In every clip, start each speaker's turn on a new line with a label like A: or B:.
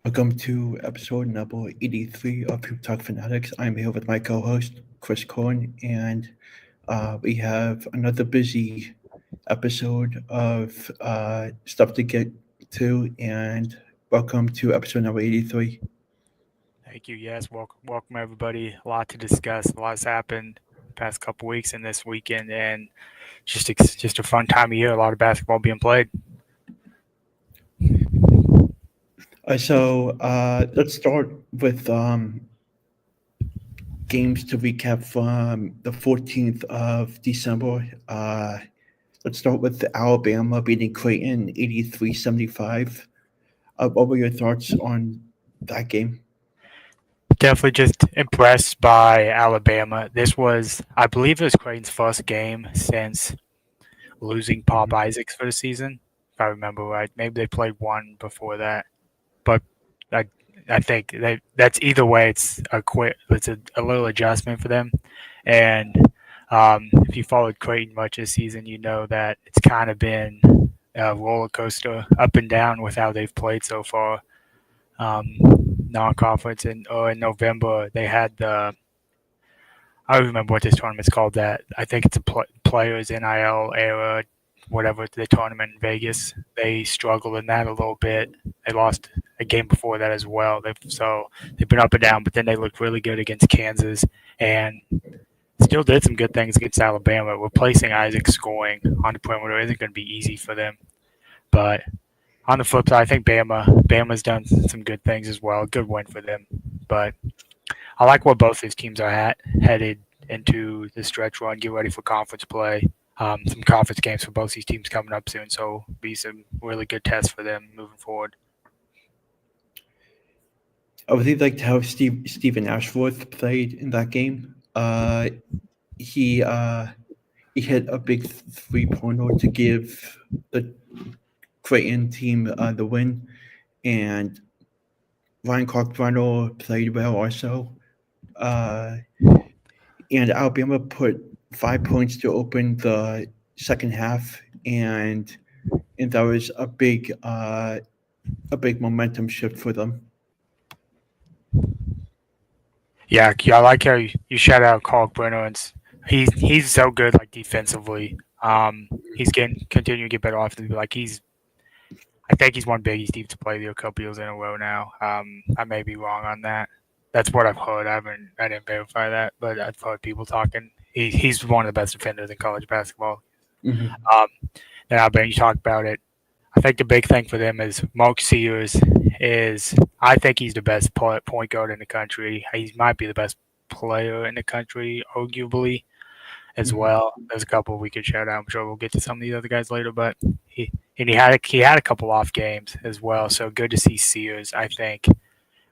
A: Welcome to episode number 83 of Hoop Talk Fanatics. I'm here with my co-host, Chris Kern, and we have another busy episode of stuff to get to, and welcome to episode number 83.
B: Thank you. Yes, welcome everybody. A lot to discuss. A lot's happened the past couple weeks and this weekend, and just a fun time of year. A lot of basketball being played.
A: Let's start with games to recap from the 14th of December. Let's start with Alabama beating Creighton 83-75. What were your thoughts on that game?
B: Definitely just impressed by Alabama. This was, I believe, it was Creighton's first game since losing Pop
A: Mhm.
B: Isaacs for the season, if I remember right. Maybe they played one before that, but I I think that's either way. It's a little adjustment for them. And if you followed Creighton much this season, you know that it's kind of been a roller coaster up and down with how they've played so far. Um, Non-conference in November they had I don't remember what this tournament's called. That I think it's a players NIL era, whatever the tournament in Vegas. They struggled in that a little bit. They lost a game before that as well. They've been up and down, but then they looked really good against Kansas and still did some good things against Alabama. Replacing Isaac scoring on the perimeter isn't going to be easy for them. But on the flip side, I think Bama's done some good things as well. Good win for them. But I like where both these teams are headed into the stretch run. Get ready for conference play. Some conference games for both these teams coming up soon, so be some really good tests for them moving forward.
A: I would really like to have Stephen Ashworth played in that game. He uh, he hit a big 3-pointer to give the Creighton team the win, and Ryan Kalkbrenner played well also. Uh, and Alabama put 5 points to open the second half, and that was a big momentum shift for them.
B: Yeah, I like how you shout out Kalkbrenner, and he's so good like defensively. He's getting continuing to get better offensively. I think he's one Big East team to play the a couple years in a row now. I may be wrong on that. That's what I've heard. I didn't verify that, but I've heard people talking. He's one of the best defenders in college basketball.
A: Mhm.
B: Um, Now, Ben, you talked about it. I think the big thing for them is Mark Sears is. I think he's the best point guard in the country. He might be the best player in the country, arguably as
A: Mhm.
B: well. There's a couple we could shout out. I'm sure we'll get to some of these other guys later, but he had a couple off games as well. So good to see Sears. I think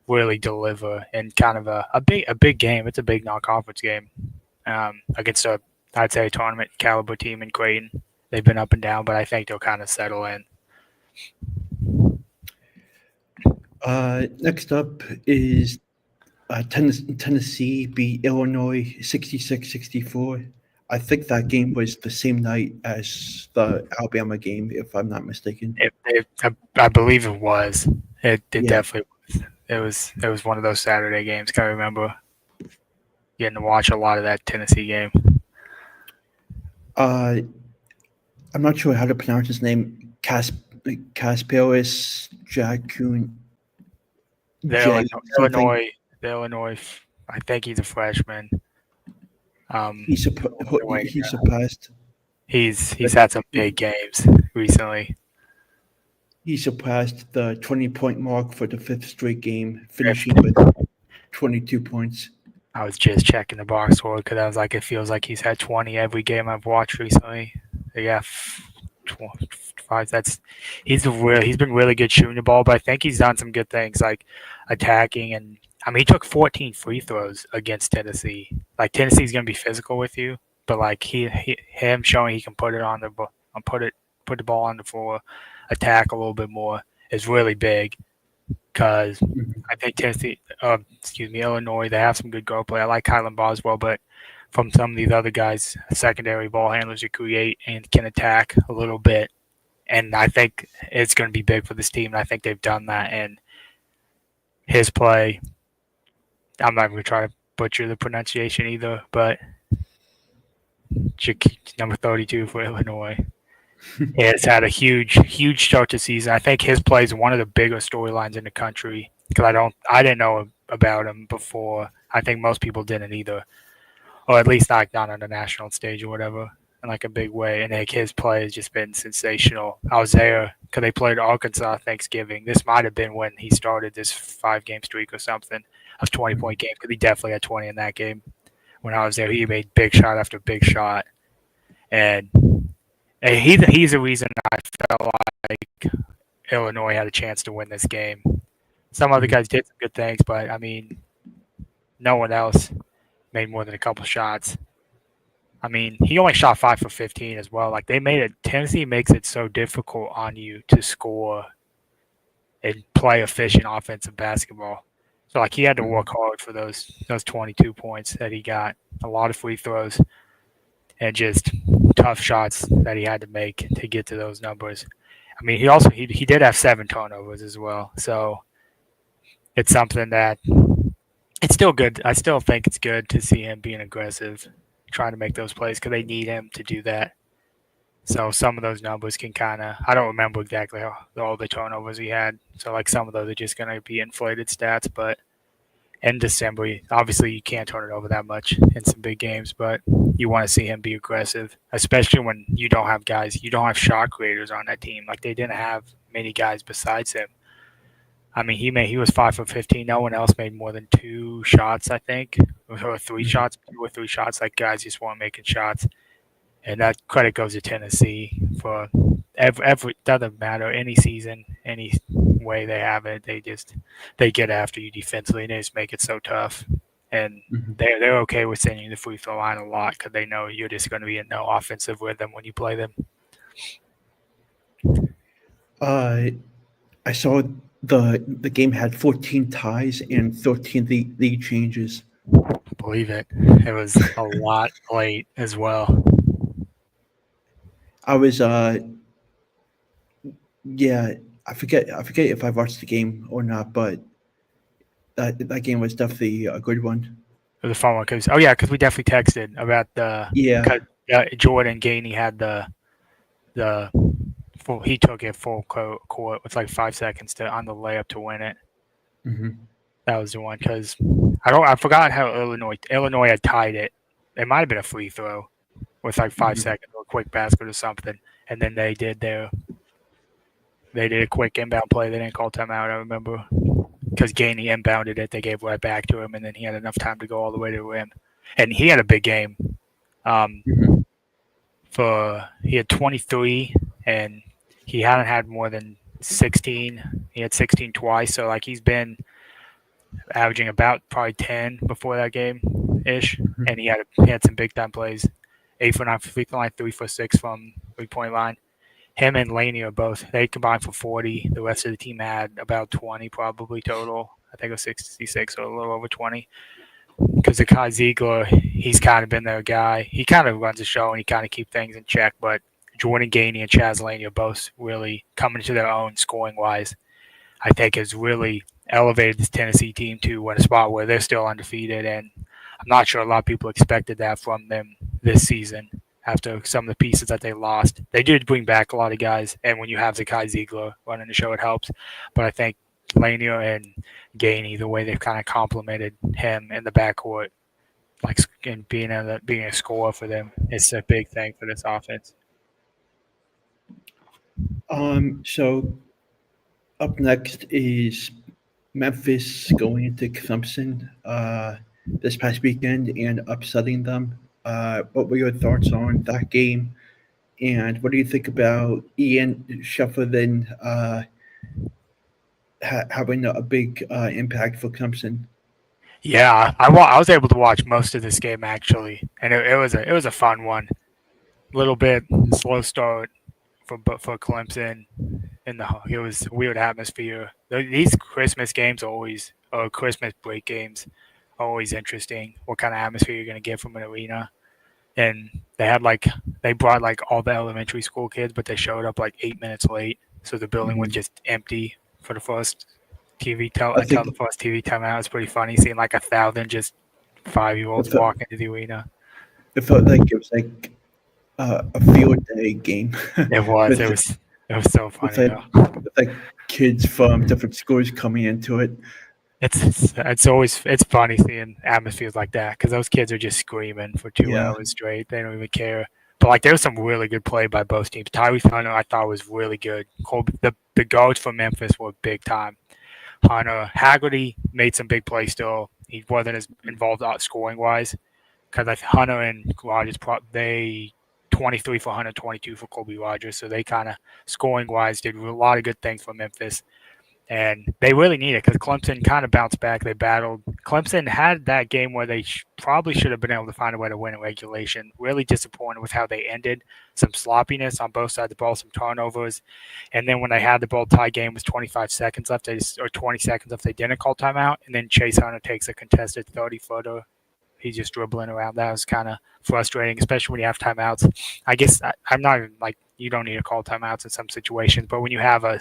B: really deliver in kind of a big game. It's a big non-conference game against a I'd say a tournament caliber team in Creighton. They've been up and down, but I think they'll kind of settle in.
A: Next up is Tennessee beat Illinois 66-64. I think that game was the same night as the Alabama game, if I'm not mistaken.
B: I believe it was. It
A: Yeah.
B: definitely was. It was one of those Saturday games. Can I remember getting to watch a lot of that Tennessee game.
A: Uh, I'm not sure how to pronounce his name. Kasparis Jakun
B: The
A: J
B: Illinois,
A: something.
B: Illinois, the Illinois. I think he's a freshman.
A: He
B: Wait,
A: he surpassed
B: he's had some big games recently.
A: he surpassed the 20-point mark for the fifth straight game, finishing with 22 points.
B: I was just checking the box score because I was like, it feels like he's had 20 every game I've watched recently. Yeah, 5. He's been really good shooting the ball, but I think he's done some good things like attacking and I mean he took 14 free throws against Tennessee. Like Tennessee's gonna be physical with you, but like him showing he can put it on the put the ball on the floor, attack a little bit more is really big because
A: Mhm.
B: I think Illinois, they have some good guard play. I like Kylan Boswell, but from some of these other guys, secondary ball handlers who create and can attack a little bit. And I think it's going to be big for this team. And I think they've done that. And his play. I'm not going to try to butcher the pronunciation either, but number 32 for Illinois. He has had a huge start to season. I think his play is one of the bigger storylines in the country because I didn't know about him before. I think most people didn't either, or at least not on the national stage or whatever in like a big way. And like his play has just been sensational. I was there because they played Arkansas Thanksgiving. This might have been when he started this 5-game streak or something of 20-point games because he definitely had 20 in that game. When I was there, he made big shot after big shot, and he's the reason I felt like Illinois had a chance to win this game. Some other guys did some good things, but I mean, no one else made more than a couple shots. I mean, he only shot 5 for 15 as well. Like Tennessee makes it so difficult on you to score and play efficient offensive basketball. So like he had to work hard for those 22 points that he got. A lot of free throws and just tough shots that he had to make to get to those numbers. I mean, he did have 7 turnovers as well. So it's something that it's still good. I still think it's good to see him being aggressive, trying to make those plays because they need him to do that. So some of those numbers can kind of – I don't remember exactly all the turnovers he had. So, like, some of those are just going to be inflated stats. But in December, obviously you can't turn it over that much in some big games. But you want to see him be aggressive, especially when you don't have guys – you don't have shot creators on that team. Like, they didn't have many guys besides him. I mean, he was 5 for 15. No one else made more than 2 shots, I think, or 3 shots. 2 or 3 shots. Like, guys just weren't making shots. And that credit goes to Tennessee for every doesn't matter any season, any way they have it. They get after you defensively and they just make it so tough. And they're okay with sending you the free throw line a lot because they know you're just going to be in no offensive rhythm when you play them.
A: I saw the game had 14 ties and 13 lead changes.
B: Believe it. It was a lot late as well.
A: I was yeah, I forget if I watched the game or not, but that game was definitely a good one.
B: It was a fun one because we definitely texted about Jordan Gainey had he took it full court with like 5 seconds on the layup to win it.
A: Mm-hmm.
B: That was the one because I forgot how Illinois had tied it. It might have been a free throw with like 5 seconds or a quick basket or something, and then they did a quick inbound play. They didn't call timeout. I remember because Gainey inbounded it. They gave right back to him, and then he had enough time to go all the way to the rim. And he had a big game. He had 23, and he hadn't had more than 16. He had 16 twice, so like he's been averaging about probably 10 before that game-ish, and he had some big-time plays. 8 for 9 from free throw line, 3 for 6 from three-point line. Him and Laney they combined for 40. The rest of the team had about 20 probably total. I think it was 66 or a little over 20. Because the Kai Ziegler, he's kind of been their guy. He kind of runs the show and he kind of keeps things in check. But Jordan Gainey and Chaz Laney are both really coming to their own scoring-wise. I think has really elevated this Tennessee team to a spot where they're still undefeated. And I'm not sure a lot of people expected that from them this season. After some of the pieces that they lost. They did bring back a lot of guys, and when you have Zakai Ziegler running the show, it helps. But I think Lanier and Gainey, the way they've kind of complemented him in the backcourt, like and being a scorer for them, it's a big thing for this offense.
A: So up next is Memphis going into Clemson this past weekend and upsetting them. What were your thoughts on that game? And what do you think about Ian Shufflin having a big impact for Clemson?
B: Yeah, I was able to watch most of this game actually, and it was a fun one. A little bit slow start for Clemson. It was a weird atmosphere. These Christmas games or Christmas break games are always interesting. What kind of atmosphere you're going to get from an arena. And they brought like all the elementary school kids, but they showed up like 8 minutes late. So the building was just empty for the first until the first TV timeout. It's pretty funny seeing like 1,000 just 5-year-olds walk into the arena.
A: It felt like it was like a field day game.
B: It was.
A: with,
B: It was so funny.
A: with like kids from different schools coming into it.
B: It's funny seeing atmospheres like that because those kids are just screaming for 2 hours straight. They don't even care. But like there was some really good play by both teams. Tyrese Hunter I thought was really good. The guards for Memphis were big time. Hunter Haggerty made some big plays still. He wasn't as involved scoring wise because Hunter and Rogers they 23 for Hunter, 22 for Kobe Rogers. So they kind of scoring wise did a lot of good things for Memphis. And they really need it because Clemson kind of bounced back. They battled. Clemson had that game where they probably should have been able to find a way to win in regulation. Really disappointed with how they ended. Some sloppiness on both sides of the ball, some turnovers. And then when they had the ball tie game with 25 seconds left, or 20 seconds left, they didn't call timeout. And then Chase Hunter takes a contested 30-footer. He's just dribbling around. That was kind of frustrating, especially when you have timeouts. I guess I'm not even like you don't need to call timeouts in some situations, but when you have a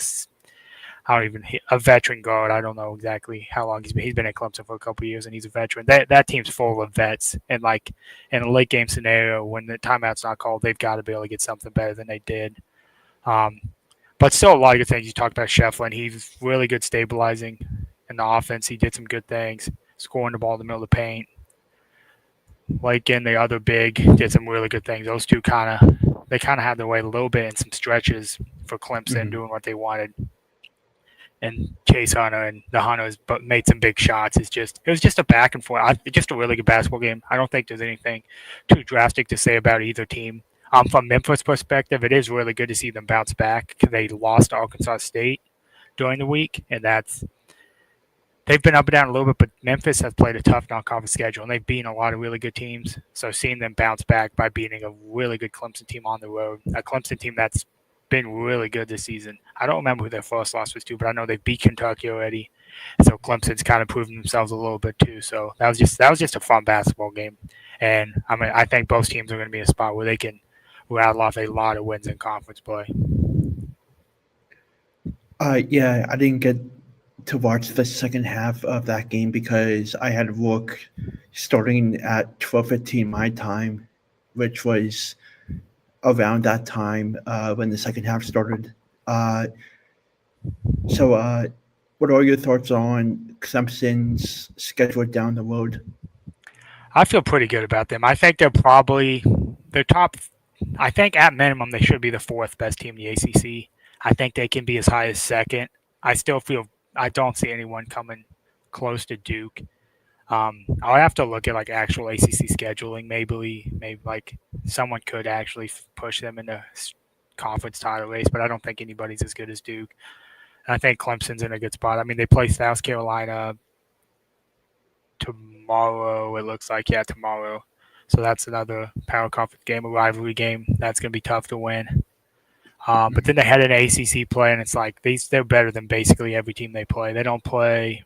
B: veteran guard. I don't know exactly how long he's been. He's been at Clemson for a couple of years, and he's a veteran. That team's full of vets, and like in a late game scenario, when the timeout's not called, they've got to be able to get something better than they did. But still, a lot of good things. You talked about Shefflin. He's really good stabilizing in the offense. He did some good things, scoring the ball in the middle of the paint. Lakin, the other big, did some really good things. Those two kind of had their way a little bit in some stretches for Clemson, doing what they wanted. And Chase Hunter and the Hunters made some big shots. It was just a back and forth. Just a really good basketball game. I don't think there's anything too drastic to say about either team. From Memphis' perspective, it is really good to see them bounce back because they lost to Arkansas State during the week, and they've been up and down a little bit. But Memphis has played a tough non-conference schedule, and they've beaten a lot of really good teams. So seeing them bounce back by beating a really good Clemson team on the road, a Clemson team that's been really good this season. I don't remember who their first loss was to, but I know they beat Kentucky already. So Clemson's kind of proven themselves a little bit too. So that was just a fun basketball game. And I think both teams are going to be in a spot where they can rattle off a lot of wins in conference play.
A: Yeah, I didn't get to watch the second half of that game because I had work starting at 12:15 my time, which was around that time when the second half started. So what are your thoughts on Clemson's schedule down the road?
B: I feel pretty good about them. I think they're top. I think at minimum they should be the fourth best team in the ACC. I think they can be as high as second. I don't see anyone coming close to Duke. I'll have to look at like actual ACC scheduling. Maybe like someone could actually push them in the conference title race, but I don't think anybody's as good as Duke. And I think Clemson's in a good spot. I mean, they play South Carolina tomorrow. It looks like tomorrow. So that's another power conference game, a rivalry game. That's going to be tough to win. But then they had an ACC play, and it's like they're better than basically every team they play. They don't play.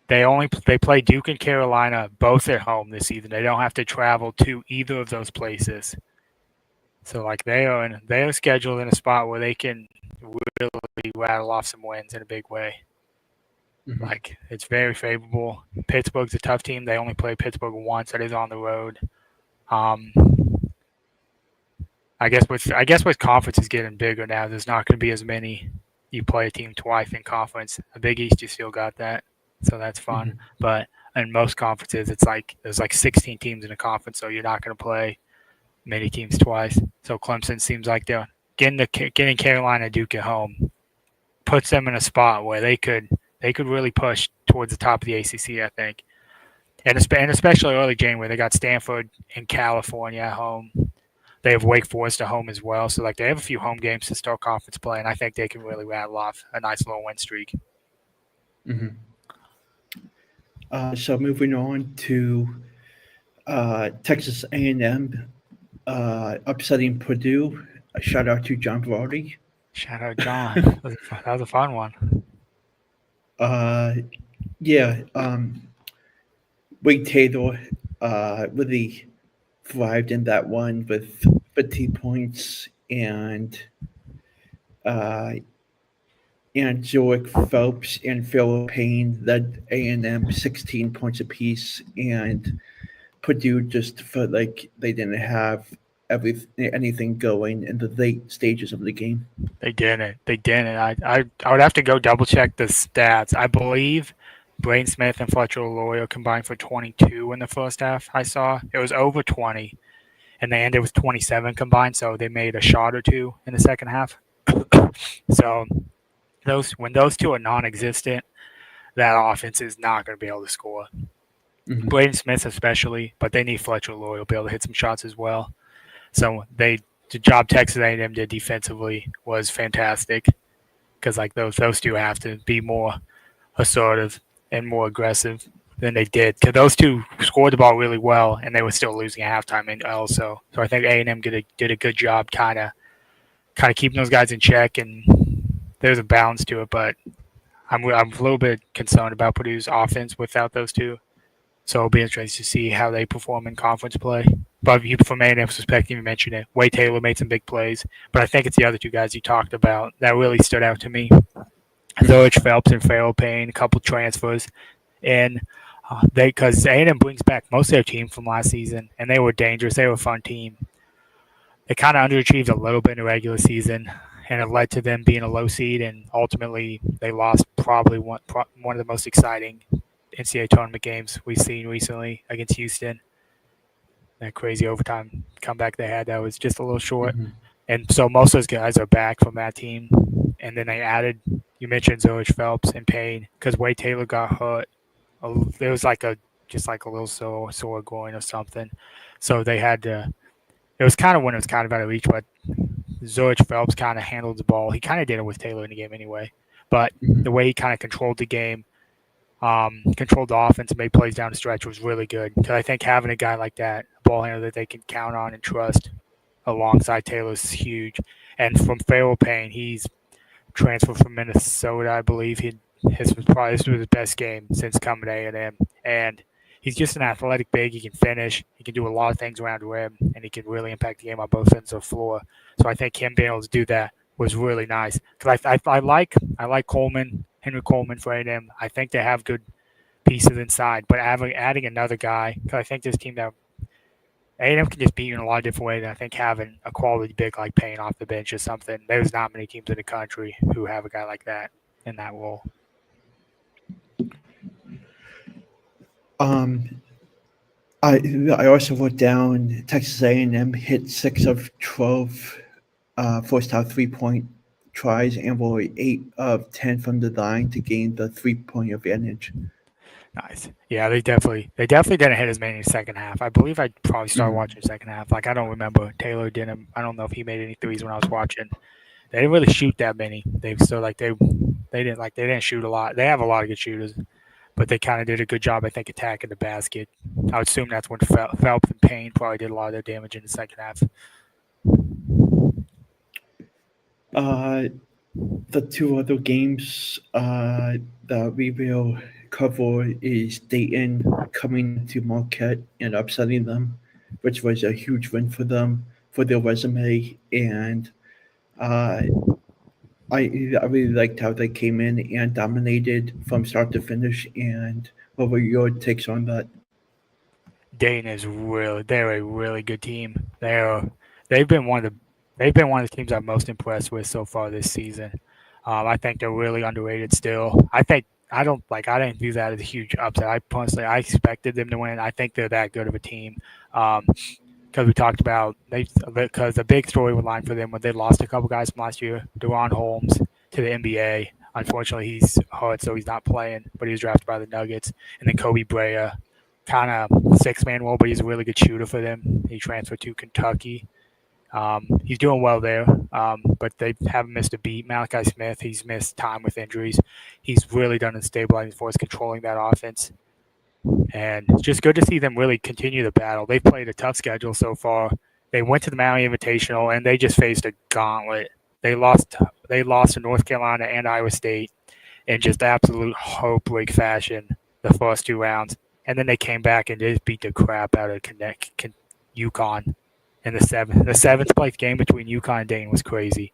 B: They play Duke and Carolina both at home this season. They don't have to travel to either of those places. So like they are scheduled in a spot where they can really rattle off some wins in a big way. Mm-hmm. Like it's very favorable. Pittsburgh's a tough team. They only play Pittsburgh once. That is on the road. I guess with conference is getting bigger now. There's not going to be as many. You play a team twice in conference. The Big East, you still got that. So that's fun. Mm-hmm. But in most conferences, it's like there's like 16 teams in a conference, so you're not going to play many teams twice. So Clemson seems like they're getting Carolina, Duke at home puts them in a spot where they could really push towards the top of the ACC, I think. And especially early January, they got Stanford and California at home. They have Wake Forest at home as well. So like they have a few home games to start conference play, and I think they can really rattle off a nice little win streak.
A: Mm-hmm. So moving on to Texas A&M upsetting Purdue. A shout out to John Vardy.
B: Shout out John. That was a fun one.
A: Yeah. Wade Taylor really thrived in that one with 50 points and and Zurich Phelps and Phil Payne led A&M 16 points apiece, and Purdue just felt like they didn't have anything going in the late stages of the game.
B: They didn't. They didn't. I would have to go double check the stats. I believe Braden Smith and Fletcher Loyer combined for 22 in the first half. I saw it was over 20, and they ended with 27 combined. So they made a shot or two in the second half. So when those two are non-existent, that offense is not going to be able to score.
A: Mm-hmm.
B: Braden Smith especially, but they need Fletcher Loyer to be able to hit some shots as well. So the job Texas A&M did defensively was fantastic because like those two have to be more assertive and more aggressive than they did. Because those two scored the ball really well, and they were still losing at halftime. And also, so I think A&M did a good job, kind of keeping those guys in check. And there's a balance to it, but I'm a little bit concerned about Purdue's offense without those two. So it'll be interesting to see how they perform in conference play. But from A&M's perspective, you mentioned it. Wade Taylor made some big plays, but I think it's the other two guys you talked about that really stood out to me. Zolich Phelps and Phil Payne, a couple transfers, and because A&M brings back most of their team from last season, and they were dangerous. They were a fun team. They kind of underachieved a little bit in the regular season, and it led to them being a low seed, and ultimately they lost probably one of the most exciting NCAA tournament games we've seen recently against Houston. That crazy overtime comeback they had that was just a little short.
A: Mm-hmm.
B: And so most of those guys are back from that team. And then they added, you mentioned Zolich Phelps and Payne, because Wade Taylor got hurt. It was like a little sore groin or something. So they had to, it was kind of when it was kind of out of reach, but Zolich Phelps kind of handled the ball. He kind of did it with Taylor in the game anyway. But the way he kind of controlled the game, controlled the offense and made plays down the stretch was really good. Because I think having a guy like that, a ball handler that they can count on and trust alongside Taylor is huge. And from Phil Payne, he's transferred from Minnesota, I believe. This was his best game since coming to A&M. And he's just an athletic big. He can finish. He can do a lot of things around the rim, and he can really impact the game on both ends of the floor. So I think him being able to do that was really nice. Because I like Coleman, Henry Coleman for A&M. I think they have good pieces inside, but adding another guy, because I think this team that A&M can just beat you in a lot of different ways. And I think having a quality big like Payne off the bench is something. There's not many teams in the country who have a guy like that in that role.
A: I also wrote down Texas A&M hit 6 of 12 first half 3-point tries and were 8 of 10 from the line to gain the 3-point advantage.
B: Nice. Yeah, they definitely didn't hit as many in the second half. I believe I probably started watching the second half. Like I don't remember Taylor didn't. I don't know if he made any threes when I was watching. They didn't really shoot that many. They didn't shoot a lot. They have a lot of good shooters, but they kind of did a good job, I think, attacking the basket. I would assume that's when Phelps and Payne probably did a lot of their damage in the second half.
A: The two other games that we will cover is Dayton coming to Marquette and upsetting them, which was a huge win for them, for their resume. And I really liked how they came in and dominated from start to finish. And what were your takes on that?
B: Dayton they're a really good team. They've been one of the teams I'm most impressed with so far this season. I think they're really underrated still. I didn't view that as a huge upset. I expected them to win. I think they're that good of a team. Because we talked about because the big storyline for them when they lost a couple guys from last year, Deron Holmes to the NBA. Unfortunately, he's hurt, so he's not playing, but he was drafted by the Nuggets. And then Kobe Brea, kind of six-man role, but he's a really good shooter for them. He transferred to Kentucky. He's doing well there, but they haven't missed a beat. Malachi Smith, he's missed time with injuries. He's really done in stabilizing for us, controlling that offense. And it's just good to see them really continue the battle. They've played a tough schedule so far. They went to the Maui Invitational, and they just faced a gauntlet. They lost to North Carolina and Iowa State in just absolute heartbreak fashion the first two rounds. And then they came back and just beat the crap out of UConn. in the seventh place game between UConn and Dayton was crazy,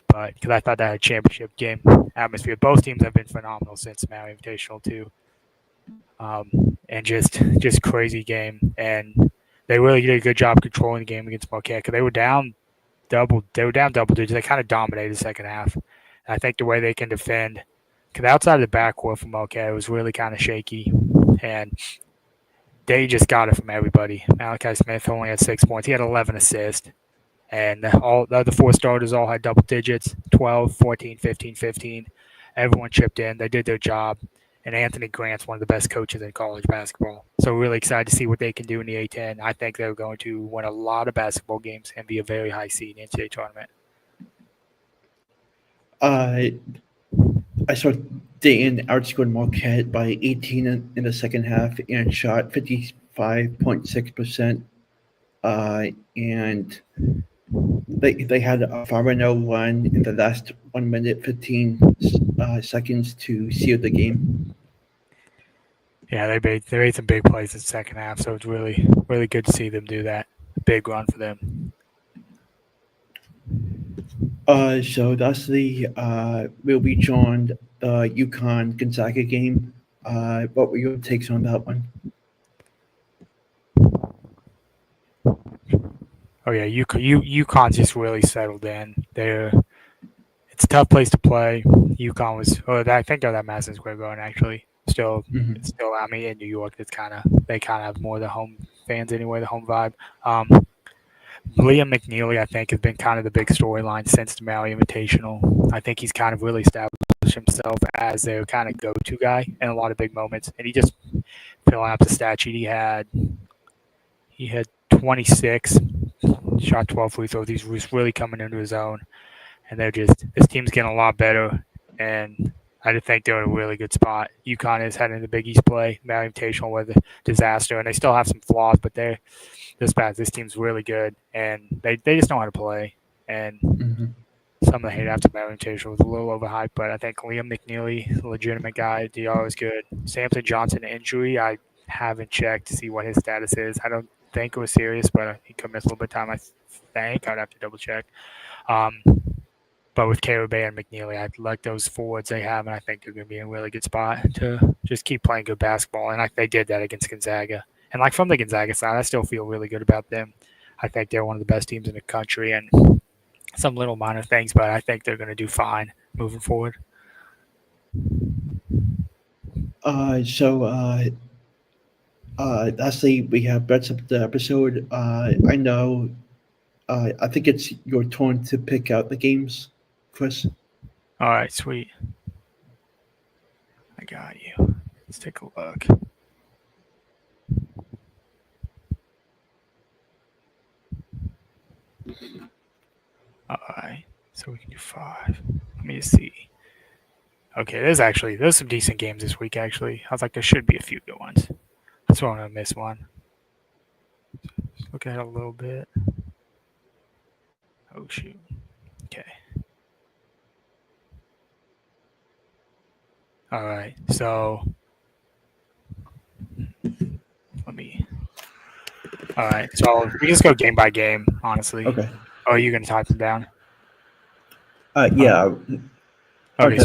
B: but because I thought that had a championship game atmosphere. Both teams have been phenomenal since the Maui Invitational too, and just crazy game. And they really did a good job controlling the game against Marquette because they were down double digits. They kind of dominated the second half. And I think the way they can defend, because outside of the backcourt from Marquette, it was really kind of shaky, and they just got it from everybody. Malachi Smith only had 6 points. He had 11 assists. And all the other four starters all had double digits, 12, 14, 15, 15. Everyone chipped in. They did their job. And Anthony Grant's one of the best coaches in college basketball. So really excited to see what they can do in the A10. I think they're going to win a lot of basketball games and be a very high seed in the NCAA tournament.
A: I saw Dayton outscored Marquette by 18 in the second half and shot 55.6%. And they had a 5-0 run in the last 1 minute 15 seconds to seal the game.
B: Yeah, they made some big plays in the second half, so it's really good to see them do that. Big run for them.
A: So lastly, we'll reach on the UConn Gonzaga game. What were your takes on that one?
B: Oh yeah, UConn's just really settled in. It's a tough place to play. UConn was, I think they're that Madison Square Garden actually. Still, I mean, in New York, they kind of have more of the home fans anyway, the home vibe. Liam McNeely, I think, has been kind of the big storyline since the Maui Invitational. I think he's kind of really established himself as their kind of go-to guy in a lot of big moments. And he just, filling up the stat sheet, he had 26, shot 12 free throws. He's really coming into his own. And this team's getting a lot better. And I just think they're in a really good spot. UConn is heading to Big East play. Maui Invitational was a disaster. And they still have some flaws, but this team's really good. And they just know how to play. And some of the hate after Maui Invitational was a little overhyped. But I think Liam McNeely, legitimate guy. DR is good. Samson Johnson injury, I haven't checked to see what his status is. I don't think it was serious, but he could miss a little bit of time, I think. I'd have to double check. But with Caleb Bay and McNeely, I like those forwards they have, and I think they're going to be in a really good spot to just keep playing good basketball. And they did that against Gonzaga. And from the Gonzaga side, I still feel really good about them. I think they're one of the best teams in the country, and some little minor things, but I think they're going to do fine moving forward.
A: Lastly, we have wrapped up the episode. I think it's your turn to pick out the games, Chris.
B: All right, sweet. I got you. Let's take a look. All right, so we can do 5. Let me see. Okay, there's some decent games this week, actually. I was like, there should be a few good ones. That's why I'm going to miss one. Let's look at it a little bit. Oh, shoot. Okay. All right, so all right, so we just go game by game, honestly.
A: Okay.
B: Oh, are you going to type them down?
A: Yeah.
B: Okay,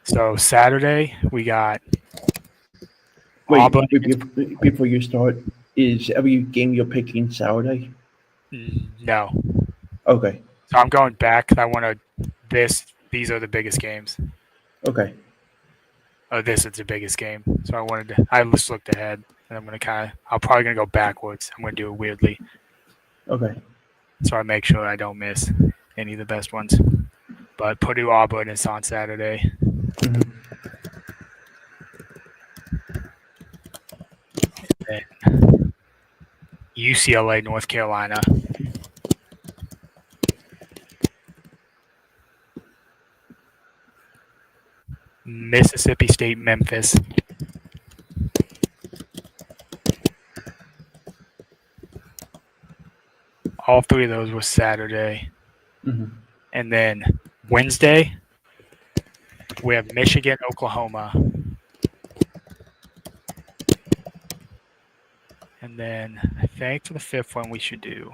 B: so Saturday, we got
A: Wait, before you start, is every game you're picking Saturday?
B: No.
A: Okay.
B: So I'm going back. I want to these are the biggest games.
A: Okay.
B: Oh, this is the biggest game. So I just looked ahead, and I'm probably going to go backwards. I'm going to do it weirdly.
A: Okay.
B: So I make sure I don't miss any of the best ones. But Purdue Auburn is on Saturday. And UCLA, North Carolina. Mississippi State, Memphis. All 3 of those were Saturday. And then Wednesday, we have Michigan, Oklahoma. And then I think for the 5th one we should do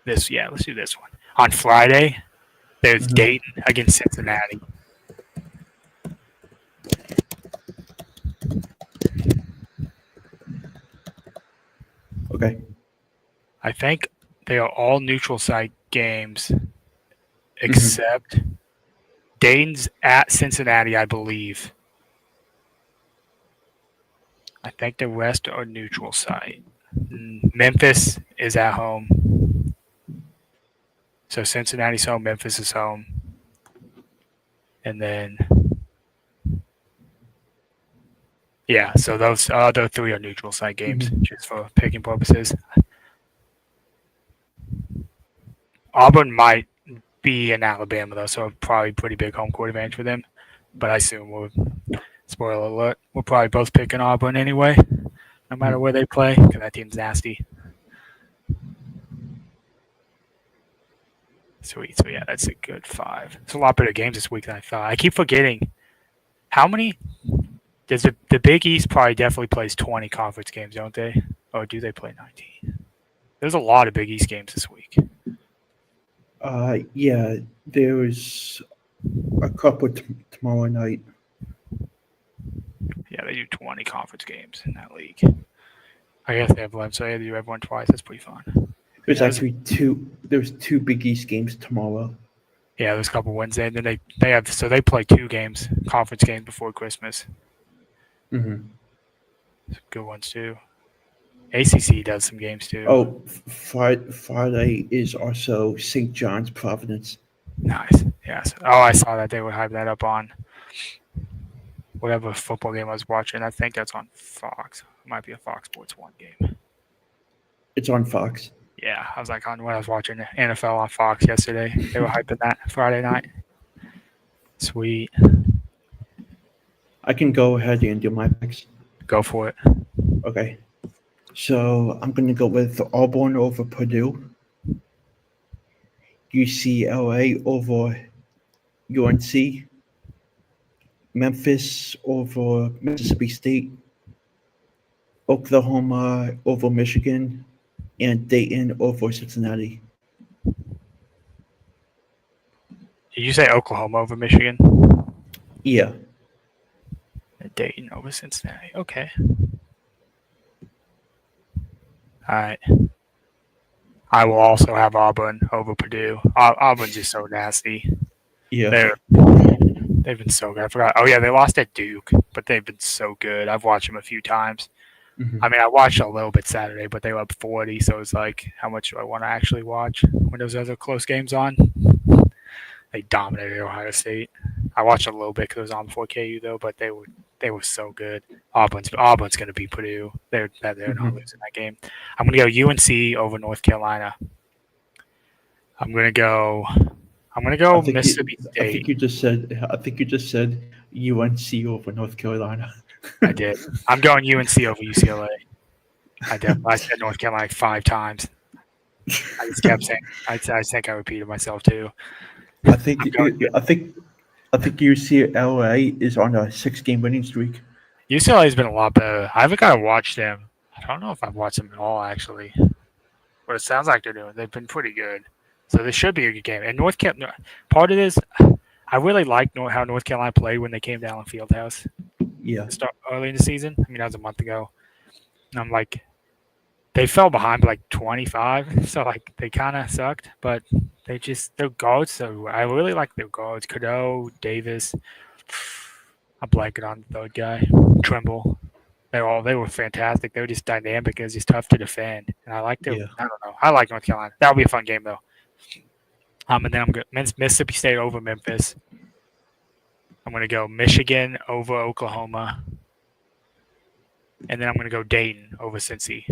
B: Let's do this one. On Friday, there's Dayton against Cincinnati.
A: Okay.
B: I think they are all neutral site games, except Dayton's at Cincinnati, I believe. I think the rest are neutral site. Memphis is at home. So Cincinnati's home, Memphis is home. And then, yeah, so those other three are neutral site games, just for picking purposes. Auburn might be in Alabama, though, so probably pretty big home court advantage for them. But I assume spoiler alert, we're probably both picking Auburn anyway, no matter where they play, because that team's nasty. Sweet. So, yeah, that's a good 5. It's a lot better games this week than I thought. I keep forgetting how many – does the Big East probably definitely plays 20 conference games, don't they? Or do they play 19? There's a lot of Big East games this week.
A: Yeah, there's a couple tomorrow night.
B: Yeah, they do 20 conference games in that league. I guess they have 11, so they do everyone twice. That's pretty fun.
A: There's actually there's 2 Big East games tomorrow.
B: Yeah, there's a couple Wednesday, and then they play 2 games, conference games before Christmas. Good ones too. ACC does some games too.
A: Oh, Friday is also St. John's Providence.
B: Nice. Yes. Oh, I saw that they would hype that up on whatever football game I was watching. I think that's on Fox. It might be a Fox Sports 1 game.
A: It's on Fox.
B: Yeah, I was like when I was watching NFL on Fox yesterday. They were hyping that Friday night. Sweet.
A: I can go ahead and do my picks.
B: Go for it.
A: Okay. So I'm going to go with Auburn over Purdue, UCLA over UNC, Memphis over Mississippi State, Oklahoma over Michigan, and Dayton over Cincinnati.
B: Did you say Oklahoma over Michigan?
A: Yeah.
B: Dayton over Cincinnati. Okay. All right. I will also have Auburn over Purdue. Auburn's just so nasty.
A: Yeah.
B: They've been so good. I forgot. Oh, yeah, they lost at Duke, but they've been so good. I've watched them a few times. I mean, I watched a little bit Saturday, but they were up 40, so it's like, how much do I want to actually watch when those other close games on? They dominated Ohio State. I watched a little bit because it was on before KU, though, but they were so good. Auburn's going to beat Purdue. They're not losing that game. I'm going to go UNC over North Carolina. I'm going to go Mississippi State.
A: I think you just said UNC over North Carolina.
B: I did. I'm going UNC over UCLA. I said North Carolina like 5 times. I just kept saying. I think I repeated myself too.
A: I think UCLA is on a 6-game winning streak.
B: UCLA has been a lot better. I haven't got to watch them. I don't know if I've watched them at all actually. But it sounds like they're doing. They've been pretty good. So this should be a good game. And North Carolina, part of this, I really liked how North Carolina played when they came down on Fieldhouse.
A: Yeah.
B: Start early in the season. I mean, that was a month ago. And I'm like, they fell behind by like 25, so like they kind of sucked. But their guards. So I really like their guards. Cadeau, Davis. I'm blanking on the third guy. Trimble. They were fantastic. They were just dynamic. It was just tough to defend. And I like I don't know. I like North Carolina. That'll be a fun game though. And then I'm going Mississippi State over Memphis. I'm going to go Michigan over Oklahoma. And then I'm going to go Dayton over Cincy.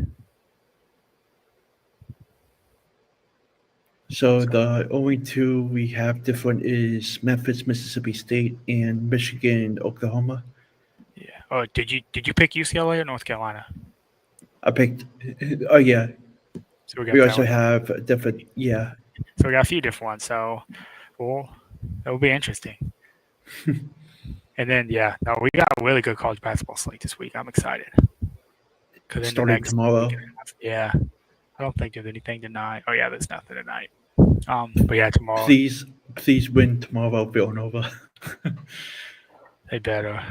A: So the only 2 we have different is Memphis, Mississippi State, and Michigan, Oklahoma.
B: Yeah. Oh, did you pick UCLA or North Carolina?
A: I picked. Oh yeah.
B: So
A: we also have different. Yeah.
B: So we got a few different ones. So, it'll be interesting. And then we got a really good college basketball slate this week. I'm excited.
A: Starting tomorrow.
B: Yeah. I don't think there's anything tonight. Oh yeah, there's nothing tonight. But yeah, tomorrow
A: Please win tomorrow, Villanova.
B: they better.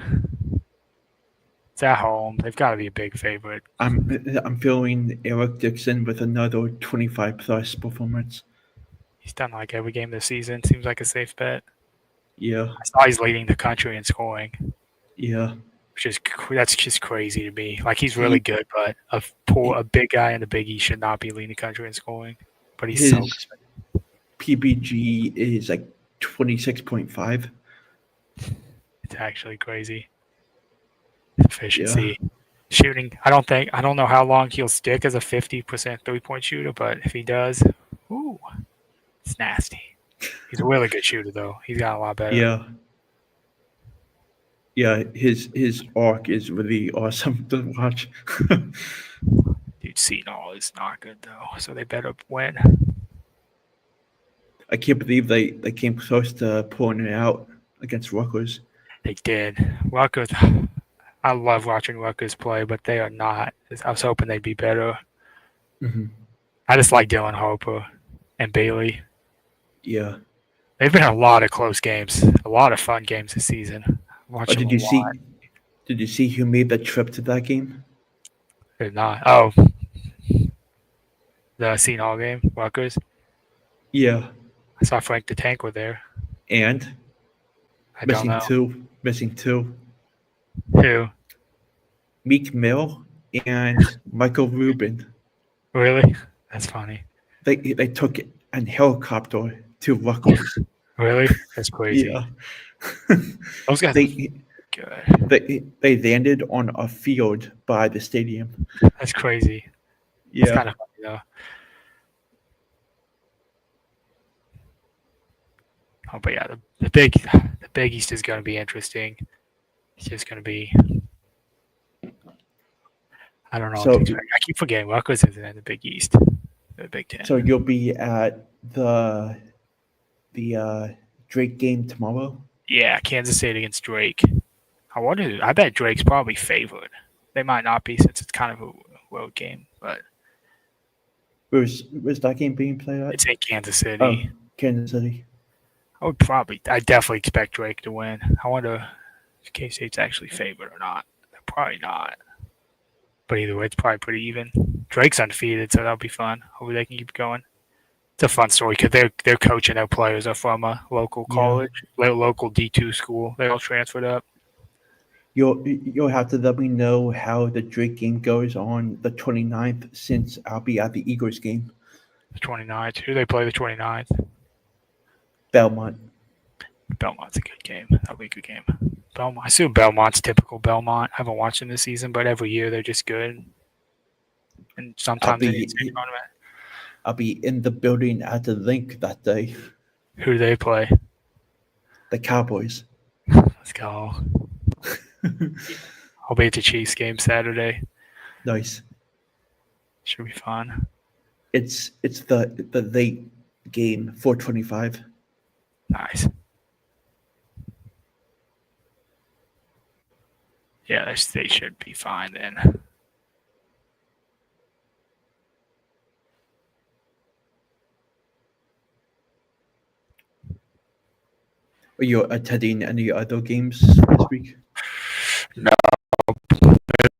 B: It's at home. They've got to be a big favorite.
A: I'm feeling Eric Dixon with another 25+ performance.
B: He's done like every game this season. Seems like a safe bet.
A: Yeah,
B: I saw he's leading the country in scoring,
A: yeah.
B: that's just crazy to me. Like he's really good, but a big guy in the Big East should not be leading the country in scoring. But he's so
A: His PBG is like 26.5.
B: It's actually crazy. Efficiency,
A: Yeah.
B: shooting. I don't know how long he'll stick as a 50% 3-point shooter, but if he does, ooh, it's nasty. He's a really good shooter though. He's got a lot better.
A: Yeah. Yeah, his arc is really awesome to watch.
B: Dude, Seton is not good though, so they better win.
A: I can't believe they came close to pulling it out against Rutgers.
B: They did. Rutgers. I love watching Rutgers play, but they are not. I was hoping they'd be better.
A: Mm-hmm.
B: I just like Dylan Harper and Bailey.
A: Yeah.
B: They've been a lot of close games, a lot of fun games this season.
A: Did you see who made the trip to that game?
B: They're not. Oh, the Seton game, Rutgers.
A: Yeah.
B: I saw Frank the Tank were there.
A: And
B: I don't know.
A: Missing two.
B: Who?
A: Meek Mill and Michael Rubin.
B: Really? That's funny.
A: They took an helicopter to Rutgers.
B: Really? That's crazy.
A: Yeah.
B: Those guys
A: they landed on a field by the stadium.
B: That's crazy.
A: Yeah.
B: It's kind of funny though. Oh, but yeah, the Big East is going to be interesting. It's just going to be. I don't know.
A: So,
B: I keep forgetting Rutgers isn't in the Big East, the Big Ten.
A: So you'll be at the Drake game tomorrow?
B: Yeah, Kansas State against Drake. I bet Drake's probably favored. They might not be since it's kind of a road game, but
A: Where's that game being played at?
B: it's in Kansas City.
A: Oh, Kansas City.
B: I definitely expect Drake to win. I wonder if K-State's actually favored or not. They're probably not. But either way, it's probably pretty even. Drake's undefeated, so that'll be fun. Hopefully they can keep going. It's a fun story because their coach and their players are from a local college, local D2 school. They all transferred up.
A: You'll have to let me know how the Drake game goes on the 29th since I'll be at the Eagles game.
B: The 29th. Who do they play the 29th?
A: Belmont.
B: Belmont's a good game. That'll be a good game. Belmont. I assume Belmont's typical Belmont. I haven't watched them this season, but every year they're just good. And sometimes they get to tournament.
A: I'll be in the building at the link that day.
B: Who do they play?
A: The Cowboys.
B: Let's go. I'll be at the Chiefs game Saturday.
A: Nice.
B: Should be fun.
A: It's the late game, 4:25.
B: Nice. Yeah, they should be fine then.
A: Are you attending any other games this week?
B: No,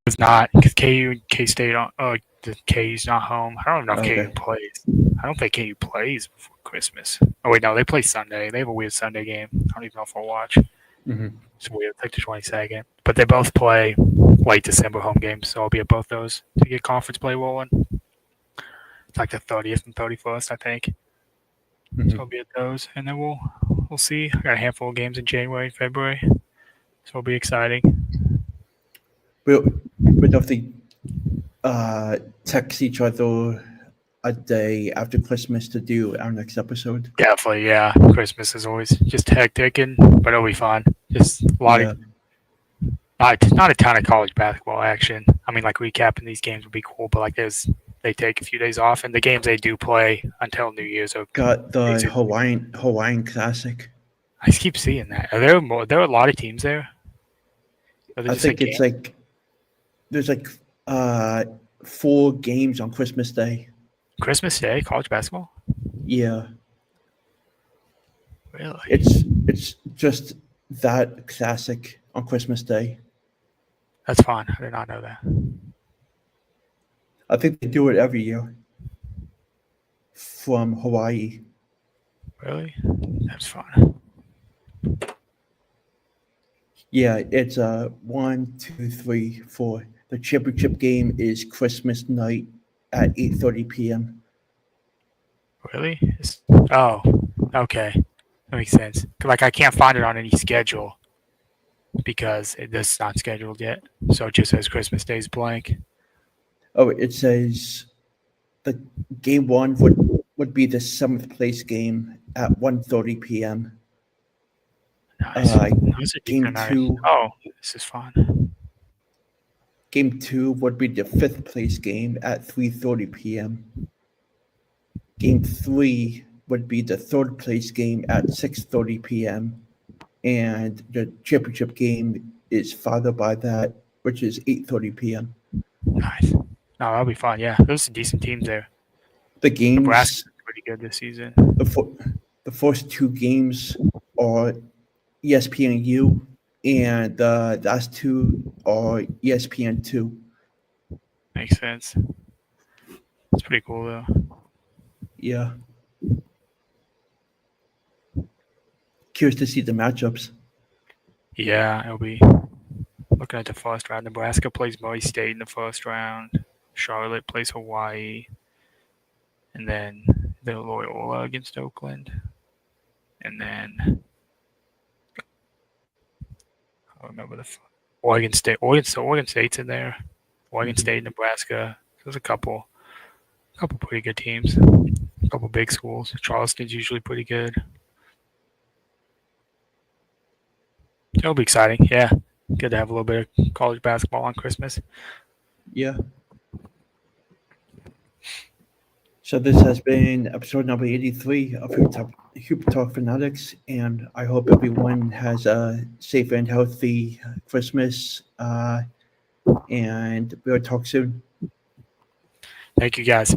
B: it's not because KU and K-State. The KU's not home. I don't know if KU plays. I don't think KU plays before Christmas. Oh wait, no, they play Sunday. They have a weird Sunday game. I don't even know if I'll watch.
A: Mm-hmm.
B: It's weird. It's like the 22nd, but they both play late December home games, so I'll be at both those to get conference play rolling. It's like the 30th and 31st, I think.
A: Mm-hmm.
B: So I'll be at those, and then we'll see. I got a handful of games in January and February, so it'll be exciting.
A: We'll definitely text each other a day after Christmas to do our next episode.
B: Definitely, yeah. Christmas is always just hectic, but it'll be fun. Just a lot of not a ton of college basketball action. I mean, like recapping these games would be cool, but like they take a few days off, and the games they do play until New Year's are
A: got the Hawaiian Classic.
B: I just keep seeing that. Are there more? There are a lot of teams there.
A: I think it's like there's like 4 games on Christmas Day.
B: Christmas Day, college basketball?
A: Yeah,
B: Really?
A: it's just that classic on Christmas Day.
B: That's fun. I did not know that.
A: I think they do it every year from Hawaii.
B: Really? That's fun.
A: Yeah, it's 1, 2, 3, 4. The championship game is Christmas night at 8:30 p.m.
B: Really? Oh, okay. That makes sense. Like, I can't find it on any schedule because it's not scheduled yet. So it just says Christmas Day's blank.
A: Oh, it says the game one would be the seventh place game at 1:30 p.m.
B: Nice.
A: Uh,
B: Those are
A: game
B: decent. Nice.
A: two,
B: Oh, this is fun.
A: game two would be the fifth place game at 3:30 p.m. Game three would be the third place game at 6:30 p.m. And the championship game is followed by that, which is 8:30 p.m.
B: Nice. No, that'll be fun. Yeah, those are decent teams there.
A: The
B: Nebraska's
A: games,
B: pretty good this season.
A: the first two games are ESPNU, and the last two are ESPN2.
B: Makes sense. It's pretty cool though.
A: Yeah. Curious to see the matchups.
B: Yeah, it'll be looking at the first round. Nebraska plays Murray State in the first round. Charlotte plays Hawaii, and then the Loyola against Oakland, and then I don't remember Oregon State. Oregon State's in there. Oregon State, Nebraska. There's a couple pretty good teams. A couple big schools. Charleston's usually pretty good. It'll be exciting. Yeah, good to have a little bit of college basketball on Christmas.
A: Yeah. So this has been episode number 83 of Hoop Talk Fanatics, and I hope everyone has a safe and healthy Christmas, and we'll talk soon.
B: Thank you, guys.